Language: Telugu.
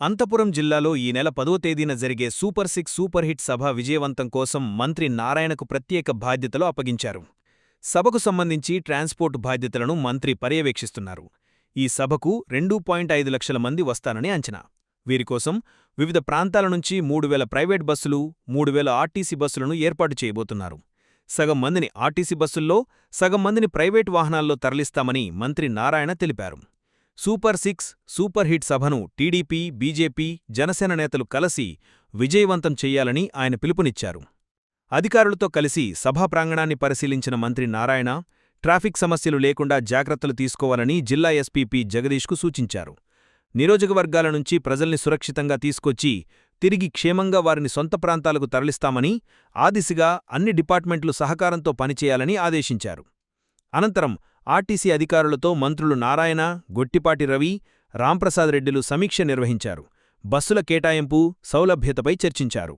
అంతపురం జిల్లాలో ఈ నెల 10వ తేదీన జరిగే సూపర్ సిక్స్ సూపర్ హిట్ సభ విజయవంతం కోసం మంత్రి నారాయణకు ప్రత్యేక బాధ్యతలు అప్పగించారు. సభకు సంబంధించి ట్రాన్స్పోర్ట్ బాధ్యతలను మంత్రి పర్యవేక్షిస్తున్నారు. ఈ సభకు 2.5 లక్షల మంది వస్తారని అంచనా. వీరికోసం వివిధ ప్రాంతాల నుంచి 3,000 ప్రైవేట్ బస్సులు, 3,000 ఆర్టీసీ బస్సులను ఏర్పాటు చేయబోతున్నారు. సగం మందిని ఆర్టీసీ బస్సుల్లో, సగం మందిని ప్రైవేట్ వాహనాల్లో తరలిస్తామని మంత్రి నారాయణ తెలిపారు. సూపర్ సిక్స్ సూపర్ హిట్ సభను టీడీపీ, బీజేపీ, జనసేన నేతలు కలసి విజయవంతం చెయ్యాలని ఆయన పిలుపునిచ్చారు. అధికారులతో కలిసి సభా ప్రాంగణాన్ని పరిశీలించిన మంత్రి నారాయణ ట్రాఫిక్ సమస్యలు లేకుండా జాగ్రత్తలు తీసుకోవాలని జిల్లా ఎస్పీ పి. జగదీష్కు సూచించారు. నియోజకవర్గాల నుంచి ప్రజల్ని సురక్షితంగా తీసుకొచ్చి తిరిగి క్షేమంగా వారిని సొంత ప్రాంతాలకు తరలిస్తామని, ఆ దిశగా అన్ని డిపార్ట్మెంట్లు సహకారంతో పనిచేయాలని ఆదేశించారు. అనంతరం ఆర్టీసీ అధికారులతో మంత్రులు నారాయణ, గొట్టిపాటి రవి, రాంప్రసాద్ రెడ్డిలు సమీక్ష నిర్వహించారు. బస్సుల కేటాయింపు, సౌలభ్యతపై చర్చించారు.